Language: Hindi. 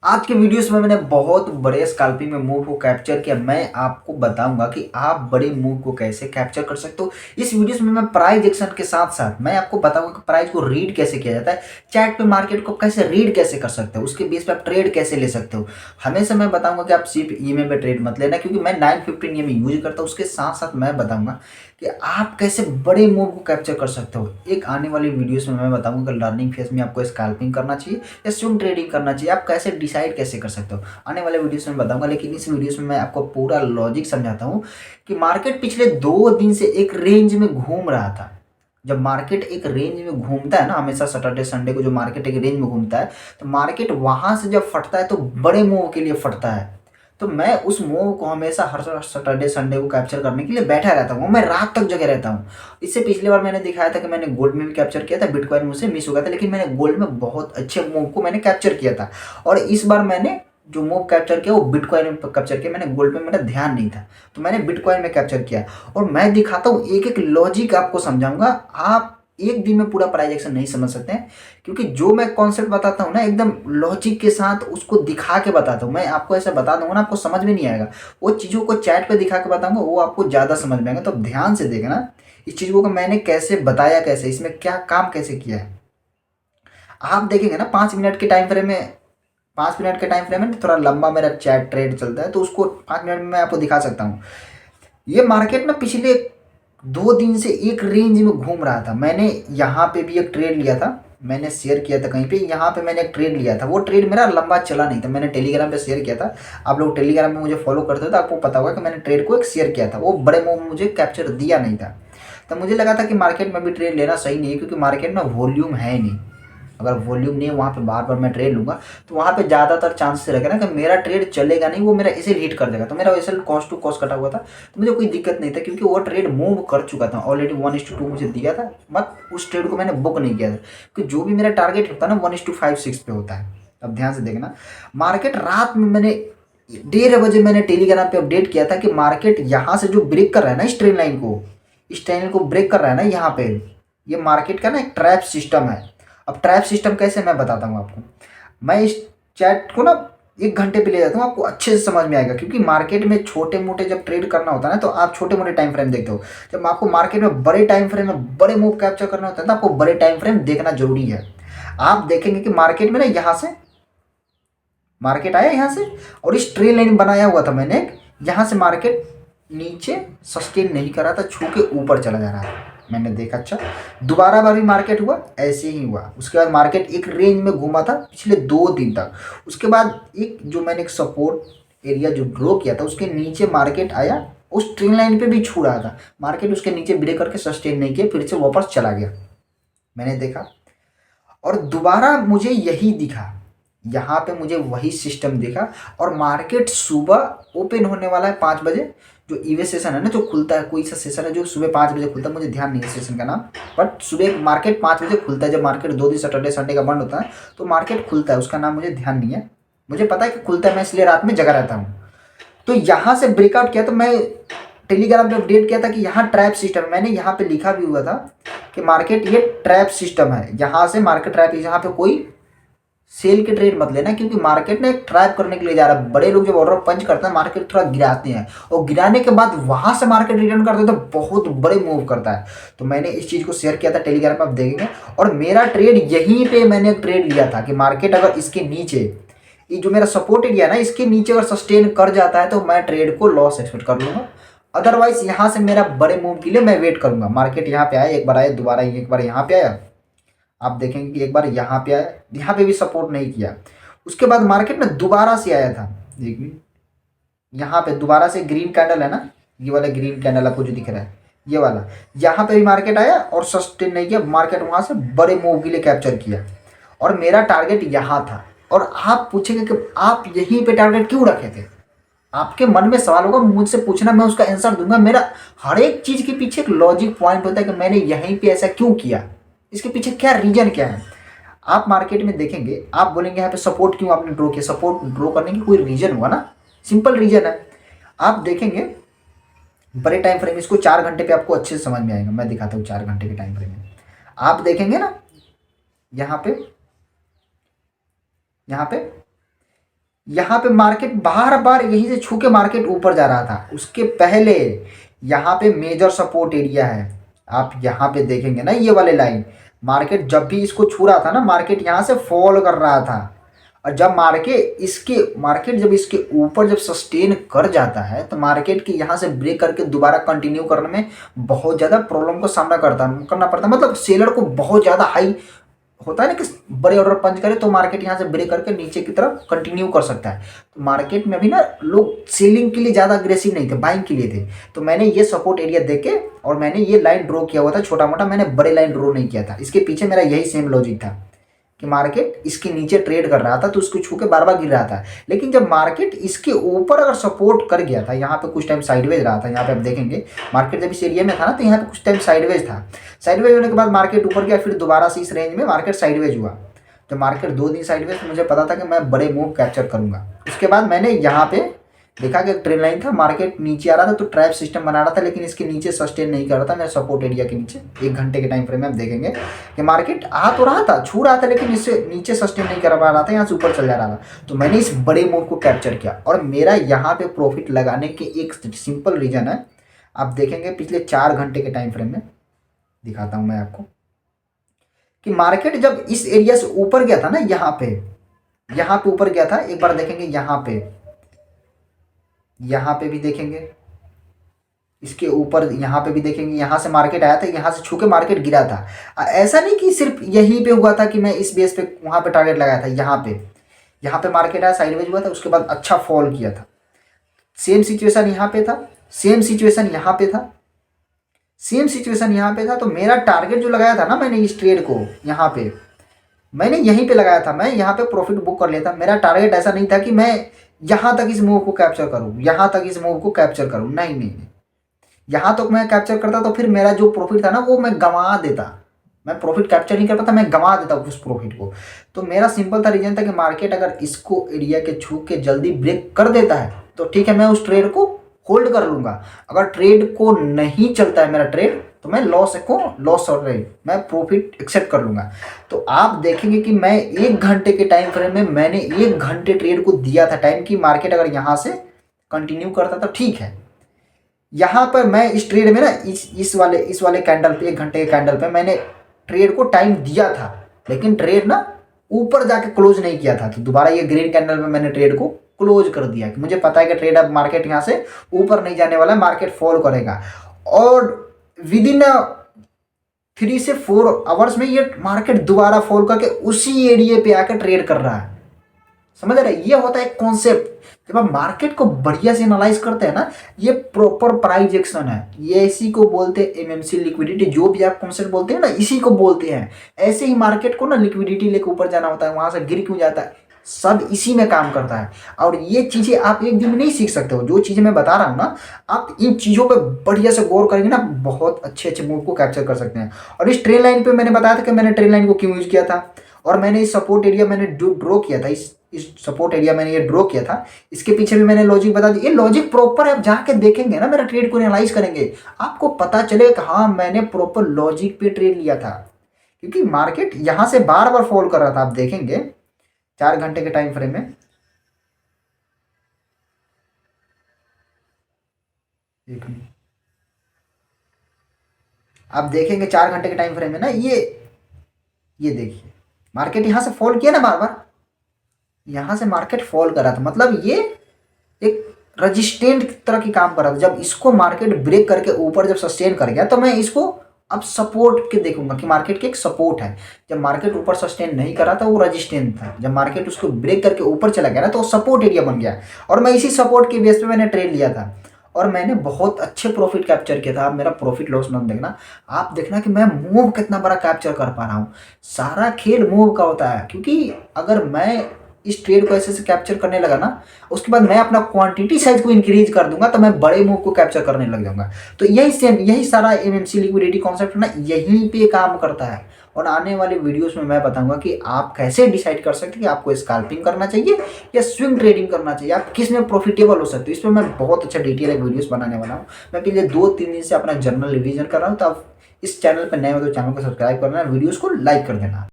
आज के वीडियोस में मैंने बहुत बड़े स्कैल्पिंग में मूव को कैप्चर किया। मैं आपको बताऊंगा कि आप बड़े मूव को कैसे कैप्चर कर सकते हो। इस वीडियोस में मैं प्राइस एक्शन के साथ साथ मैं आपको बताऊंगा कि प्राइस को रीड कैसे किया जाता है, चैट पे मार्केट को कैसे रीड कैसे कर सकते हो, उसके बेस पे आप ट्रेड कैसे ले सकते हो। हमेशा मैं बताऊंगा कि आप सिर्फ ईएमए पे ट्रेड मत लेना, क्योंकि मैं 915 ईएमए यूज करता हूँ। उसके साथ साथ मैं बताऊंगा कि आप कैसे बड़े मूव को कैप्चर कर सकते हो। एक आने वाली वीडियोस में मैं बताऊंगा कि लर्निंग फेज में आपको स्कैल्पिंग करना चाहिए या स्विंग ट्रेडिंग करना चाहिए, आप कैसे डिसाइड कैसे कर सकते हो। आने वाले वीडियोस में बताऊंगा, लेकिन इस वीडियोस में मैं आपको पूरा लॉजिक समझाता हूँ कि मार्केट पिछले 2 दिन से एक रेंज में घूम रहा था। जब मार्केट एक रेंज में घूमता है ना, हमेशा सैटरडे संडे को जो मार्केट एक रेंज में घूमता है, तो मार्केट वहां से जब फटता है तो बड़े मूव के लिए फटता है। तो मैं उस मूव को हमेशा हर सैटरडे संडे को कैप्चर करने के लिए बैठा रहता हूँ। मैं रात तक जगह रहता हूँ। इससे पिछली बार मैंने दिखाया था कि मैंने गोल्ड में भी कैप्चर किया था, बिटकॉइन मुझसे मिस हो गया था, लेकिन मैंने गोल्ड में बहुत अच्छे मूव को मैंने कैप्चर किया था। और इस बार मैंने जो मूव कैप्चर किया वो बिटकॉइन में कैप्चर किया। मैंने गोल्ड में मेरा ध्यान नहीं था, तो मैंने बिटकॉइन में कैप्चर किया। और मैं दिखाता हूँ, एक एक लॉजिक आपको समझाऊंगा। आप एक दिन में पूरा प्राइस एक्शन नहीं समझ सकते हैं, क्योंकि जो मैं कॉन्सेप्ट बताता हूँ ना, एकदम लॉजिक के साथ उसको दिखा के बताता हूँ। मैं आपको ऐसे बता दूंगा ना, आपको समझ में नहीं आएगा। वो चीज़ों को चैट पे दिखा के बताऊंगा, वो आपको ज़्यादा समझ में आएगा। तो अब ध्यान से देखना इस चीज़ों को मैंने कैसे बताया, कैसे इसमें क्या काम कैसे किया है। आप देखेंगे ना 5 मिनट के टाइम फ्रेम में, 5 मिनट के टाइम फ्रेम में थोड़ा लंबा मेरा चैट ट्रेड चलता है, तो उसको 5 मिनट में मैं आपको दिखा सकता हूँ। ये मार्केट ना पिछले 2 दिन से एक रेंज में घूम रहा था। मैंने यहाँ पे भी एक ट्रेड लिया था, मैंने शेयर किया था कहीं पे। यहाँ पे मैंने एक ट्रेड लिया था, वो ट्रेड मेरा लंबा चला नहीं था। मैंने टेलीग्राम पे शेयर किया था। आप लोग टेलीग्राम में मुझे फॉलो करते हो तो आपको पता होगा कि मैंने ट्रेड को एक शेयर किया था। वो बड़े मूव में मुझे कैप्चर दिया नहीं था। तो मुझे लगा था कि मार्केट में भी ट्रेड लेना सही नहीं है, क्योंकि मार्केट में वॉल्यूम है नहीं। अगर वॉल्यूम नहीं है वहाँ पे बार बार मैं ट्रेड लूँगा, तो वहाँ पे ज़्यादातर चांसेस रहेगा ना कि मेरा ट्रेड चलेगा नहीं, वो मेरा एसएल हिट कर देगा। तो मेरा एसएल कॉस्ट टू कॉस्ट कटा हुआ था, तो मुझे कोई दिक्कत नहीं था, क्योंकि वो ट्रेड मूव कर चुका था ऑलरेडी। 1:2 मुझे दिया था, बट उस ट्रेड को मैंने बुक नहीं किया था, क्योंकि जो भी मेरा टारगेट होता है ना 1:5-6 पे होता है। अब ध्यान से देखना, मार्केट रात में मैंने 1:30 बजे मैंने टेलीग्राम पे अपडेट किया था कि मार्केट यहाँ से जो ब्रेक कर रहा है ना, इस ट्रेन लाइन को, इस ट्रेन को ब्रेक कर रहा है ना यहाँ पे, ये मार्केट का ना एक ट्रैप सिस्टम है। अब ट्रैप सिस्टम कैसे मैं बताता हूँ आपको। मैं इस चैट को ना 1 घंटे पे ले जाता हूँ, आपको अच्छे से समझ में आएगा। क्योंकि मार्केट में छोटे मोटे जब ट्रेड करना होता है ना, तो आप छोटे मोटे टाइम फ्रेम देखते हो। जब आपको मार्केट में बड़े टाइम फ्रेम में बड़े मूव कैप्चर करना होता है ना, आपको बड़े टाइम फ्रेम देखना जरूरी है। आप देखेंगे कि मार्केट में ना यहाँ से मार्केट आया, यहाँ से, और इस ट्रेन लाइन बनाया हुआ था मैंने, यहाँ से मार्केट नीचे सस्टेन नहीं कर रहा था, छू के ऊपर चला जा रहा था। मैंने देखा अच्छा, दोबारा बार भी मार्केट हुआ, ऐसे ही हुआ। उसके बाद मार्केट एक रेंज में घूमा था पिछले 2 दिन तक। उसके बाद एक जो मैंने एक सपोर्ट एरिया जो ड्रॉ किया था, उसके नीचे मार्केट आया, उस ट्रेन लाइन पे भी छू रहा था। मार्केट उसके नीचे ब्रेक करके सस्टेन नहीं किया, फिर से वापस चला गया। मैंने देखा और दोबारा मुझे यही दिखा, यहाँ पे मुझे वही सिस्टम दिखा। और मार्केट सुबह ओपन होने वाला है 5 बजे। जो ईवे सेशन है ना, जो खुलता है, कोई सा सेशन है जो सुबह 5 बजे खुलता है, मुझे ध्यान नहीं है सेशन का नाम, बट सुबह मार्केट 5 बजे खुलता है। जब मार्केट 2 दिन सैटरडे संडे का बंद होता है तो मार्केट खुलता है, उसका नाम मुझे ध्यान नहीं है। मुझे पता है कि खुलता है, मैं इसलिए रात में जगा रहता हूँ। तो यहाँ से ब्रेकआउट किया, तो मैं टेलीग्राम पे अपडेट किया था कि यहाँ ट्रैप सिस्टम, मैंने यहाँ पे लिखा भी हुआ था कि मार्केट ये ट्रैप सिस्टम है, यहाँ से मार्केट ट्रैप, यहाँ पे कोई सेल के ट्रेड मत लेना, क्योंकि मार्केट ने ट्रैप करने के लिए जा रहा है। बड़े लोग जब ऑर्डर पंच करते हैं, मार्केट थोड़ा गिराते हैं, और गिराने के बाद वहां से मार्केट रिटर्न करते हैं तो बहुत बड़े मूव करता है। तो मैंने इस चीज को शेयर किया था टेलीग्राम पे, आप देखेंगे। और मेरा ट्रेड यहीं पे मैंने एक ट्रेड लिया था कि मार्केट अगर इसके नीचे, ये जो मेरा सपोर्ट एरिया है ना, इसके नीचे अगर सस्टेन कर जाता है तो मैं ट्रेड को लॉस एक्सपेक्ट कर लूंगा। अदरवाइज यहाँ से मेरा बड़े मूव के लिए मैं वेट करूंगा। मार्केट यहाँ पे आया, एक बार आया, दोबारा एक बार यहाँ पे आया, आप देखेंगे कि एक बार यहाँ पे आया, यहाँ पे भी सपोर्ट नहीं किया। उसके बाद मार्केट में दोबारा से आया था, देखिए यहाँ पे दोबारा से ग्रीन कैंडल है ना, ये वाला ग्रीन कैंडल आपको जो दिख रहा है, ये वाला, यहाँ पे भी मार्केट आया और सस्टेन नहीं किया। मार्केट वहां से बड़े मूव के लिए कैप्चर किया, और मेरा टारगेट यहाँ था। और आप पूछेंगे कि आप यहीं पे टारगेट क्यों रखे थे, आपके मन में सवाल होगा, मुझसे पूछना, मैं उसका आंसर दूंगा। मेरा हर एक चीज के पीछे एक लॉजिक पॉइंट होता है कि मैंने यहीं पे ऐसा क्यों किया, इसके पीछे क्या रीजन क्या है। आप मार्केट में देखेंगे, आप बोलेंगे यहाँ पे सपोर्ट क्यों आपने ड्रॉ किया, सपोर्ट ड्रॉ करने की कोई रीजन हुआ ना, सिंपल रीजन है। आप देखेंगे बड़े टाइम फ्रेम, इसको 4 घंटे पे आपको अच्छे से समझ में आएगा। मैं दिखाता हूँ 4 घंटे के टाइम फ्रेम में, आप देखेंगे ना, यहाँ पे, यहाँ पे यहाँ पे मार्केट बार बार यहीं से छू के मार्केट ऊपर जा रहा था। उसके पहले यहाँ पे मेजर सपोर्ट एरिया है, आप यहाँ पे देखेंगे ना ये वाले लाइन, मार्केट जब भी इसको छू रहा था ना मार्केट यहाँ से फॉल कर रहा था। और जब मार्केट जब इसके ऊपर जब सस्टेन कर जाता है तो मार्केट की यहाँ से ब्रेक करके दोबारा कंटिन्यू करने में बहुत ज़्यादा प्रॉब्लम को सामना करना पड़ता है। मतलब सेलर को बहुत ज़्यादा हाई होता है ना कि बड़े ऑर्डर पंच करे तो मार्केट यहाँ से ब्रेक करके नीचे की तरफ कंटिन्यू कर सकता है। तो मार्केट में अभी ना लोग सेलिंग के लिए ज़्यादा अग्रेसिव नहीं थे, बाइंग के लिए थे। तो मैंने ये सपोर्ट एरिया देके और मैंने ये लाइन ड्रॉ किया हुआ था छोटा मोटा, मैंने बड़े लाइन ड्रॉ नहीं किया था। इसके पीछे मेरा यही सेम लॉजिक था कि मार्केट इसके नीचे ट्रेड कर रहा था तो उसको छू के बार बार गिर रहा था। लेकिन जब मार्केट इसके ऊपर अगर सपोर्ट कर गया था, यहाँ पे कुछ टाइम साइडवेज रहा था, यहाँ पे आप देखेंगे मार्केट जब इस एरिया में था ना तो यहाँ पे कुछ टाइम साइडवेज था। साइडवेज होने के बाद मार्केट ऊपर गया, फिर दोबारा से इस रेंज में मार्केट साइडवेज हुआ। जब मार्केट 2 दिन साइडवेज, तो मुझे पता था कि मैं बड़े मूव कैप्चर करूंगा। उसके बाद मैंने यहाँ पे देखा कि ट्रेंड लाइन था, मार्केट नीचे आ रहा था तो ट्रैप सिस्टम बना रहा था, लेकिन इसके नीचे सस्टेन नहीं कर रहा था। मेरे सपोर्ट एरिया के नीचे 1 घंटे के टाइम फ्रेम में आप देखेंगे कि मार्केट आ तो रहा था, छू रहा था, लेकिन इससे नीचे सस्टेन नहीं कर पा रहा था, यहाँ से ऊपर चल जा रहा था। तो मैंने इस बड़े मूव को कैप्चर किया और मेरा यहाँ पे प्रॉफिट लगाने के एक सिंपल रीजन है। आप देखेंगे पिछले 4 घंटे के टाइम फ्रेम में दिखाता हूँ मैं आपको कि मार्केट जब इस एरिया से ऊपर गया था ना, यहाँ पे ऊपर गया था। एक बार देखेंगे यहाँ पे भी देखेंगे, इसके ऊपर यहाँ पे भी देखेंगे, यहाँ से मार्केट आया था, यहाँ से छू के मार्केट गिरा था। ऐसा नहीं कि सिर्फ यहीं पे हुआ था कि मैं इस बेस पे वहाँ पे टारगेट लगाया था। यहाँ पे मार्केट आया, साइडवेज हुआ था, उसके बाद अच्छा फॉल किया था। सेम सिचुएशन यहाँ पे था, सेम सिचुएशन यहाँ पे था, सेम सिचुएशन यहाँ पे था। तो मेरा टारगेट जो लगाया था ना मैंने इस ट्रेड को, यहाँ पे मैंने यहीं पे लगाया था, मैं यहाँ पे प्रॉफिट बुक कर लिया था। मेरा टारगेट ऐसा नहीं था कि मैं यहाँ तक इस मूव को कैप्चर करूँ, यहाँ तक इस मूव को कैप्चर करूँ, नहीं। यहाँ तक मैं कैप्चर करता तो फिर मेरा जो प्रॉफिट था ना वो मैं गंवा देता। मैं प्रॉफिट कैप्चर नहीं कर पाता, मैं गंवा देता उस प्रॉफिट को। तो मेरा सिंपल था रीजन था कि मार्केट अगर इसको एरिया के छू के जल्दी ब्रेक कर देता है तो ठीक है, मैं उस ट्रेड को होल्ड कर लूँगा। अगर ट्रेड को नहीं चलता है मेरा ट्रेड तो मैं लॉस और मैं प्रॉफिट एक्सेप्ट कर लूँगा। तो आप देखेंगे कि मैं 1 घंटे के टाइम फ्रेम में मैंने 1 घंटे ट्रेड को दिया था टाइम कि मार्केट अगर यहाँ से कंटिन्यू करता तो ठीक है। यहाँ पर मैं इस ट्रेड में ना इस वाले कैंडल पे 1 घंटे के कैंडल पे मैंने ट्रेड को टाइम दिया था, लेकिन ट्रेड ना ऊपर जाके क्लोज नहीं किया था। तो दोबारा ये ग्रीन कैंडल में मैंने ट्रेड को क्लोज कर दिया कि मुझे पता है कि ट्रेड अब मार्केट यहाँ से ऊपर नहीं जाने वाला है, मार्केट फॉल करेगा। और विद इन 3 से 4 आवर्स में ये मार्केट दोबारा फॉल करके उसी एरिया पे आकर ट्रेड कर रहा है। समझ रहे, ये होता है कॉन्सेप्ट। जब आप मार्केट को बढ़िया से एनालाइज करते हैं ना, ये प्रॉपर प्राइस एक्शन है, ये इसी को बोलते हैं एमएमसी लिक्विडिटी। जो भी आप कॉन्सेप्ट बोलते हैं ना इसी को बोलते हैं। ऐसे ही मार्केट को ना लिक्विडिटी लेकर ऊपर जाना होता है, वहां से गिर क्यों जाता है, सब इसी में काम करता है। और ये चीजें आप एक दिन में नहीं सीख सकते हो। जो चीजें मैं बता रहा हूँ ना, आप इन चीजों पे बढ़िया से गौर करेंगे ना, बहुत अच्छे मूव को कैप्चर कर सकते हैं। और इस ट्रेन लाइन पे मैंने बताया था कि मैंने ट्रेन लाइन को क्यों यूज किया था, और मैंने इस सपोर्ट एरिया मैंने ड्रॉ किया था, इस सपोर्ट एरिया मैंने ये ड्रॉ किया था। इसके पीछे भी मैंने लॉजिक बता दी। ये लॉजिक प्रॉपर है, आप जाके देखेंगे ना, मेरा ट्रेड को एनालाइज करेंगे, आपको पता चलेगा कि हाँ मैंने प्रॉपर लॉजिक पे ट्रेड लिया था। क्योंकि मार्केट यहाँ से बार बार फॉल कर रहा था, आप देखेंगे 4 घंटे के टाइम फ्रेम में। आप देखेंगे 4 घंटे के टाइम फ्रेम में ना, ये देखिए मार्केट यहाँ से फॉल किया ना, बार बार यहाँ से मार्केट फॉल कर रहा था, मतलब ये एक रजिस्टेंट की तरह की काम कर रहा था। जब इसको मार्केट ब्रेक करके ऊपर जब सस्टेन कर गया तो मैं इसको अब सपोर्ट के देखूंगा कि मार्केट के एक सपोर्ट है। जब मार्केट ऊपर सस्टेन नहीं कर रहा था वो रजिस्टेंट था, जब मार्केट उसको ब्रेक करके ऊपर चला गया ना तो सपोर्ट एरिया बन गया। और मैं इसी सपोर्ट के बेस पे मैंने ट्रेड लिया था और मैंने बहुत अच्छे प्रॉफिट कैप्चर किया था। आप मेरा प्रॉफिट लॉस मत देखना, आप देखना कि मैं मूव कितना बड़ा कैप्चर कर पा रहा हूँ। सारा खेल मूव का होता है, क्योंकि अगर मैं इस ट्रेड को ऐसे से कैप्चर करने लगा ना, उसके बाद मैं अपना क्वांटिटी साइज को इंक्रीज कर दूंगा तो मैं बड़े मूव को कैप्चर करने लग जाऊंगा। तो यही सारा एमएमसी लिक्विडिटी कॉन्सेप्ट ना यहीं पे काम करता है। और आने वाले वीडियोस में मैं बताऊंगा कि आप कैसे डिसाइड कर सकते हैं कि आपको स्कैल्पिंग करना चाहिए या स्विंग ट्रेडिंग करना चाहिए, आप किस में प्रॉफिटेबल हो सकते हो। इस पर मैं बहुत अच्छा डिटेल एक वीडियोस बनाने वाला हूँ। मैं पिछले 2-3 दिन से अपना जर्नल रिवीजन कर रहा हूँ। तो आप इस चैनल पर नए हो तो चैनल को सब्सक्राइब करना, वीडियोस को लाइक कर देना।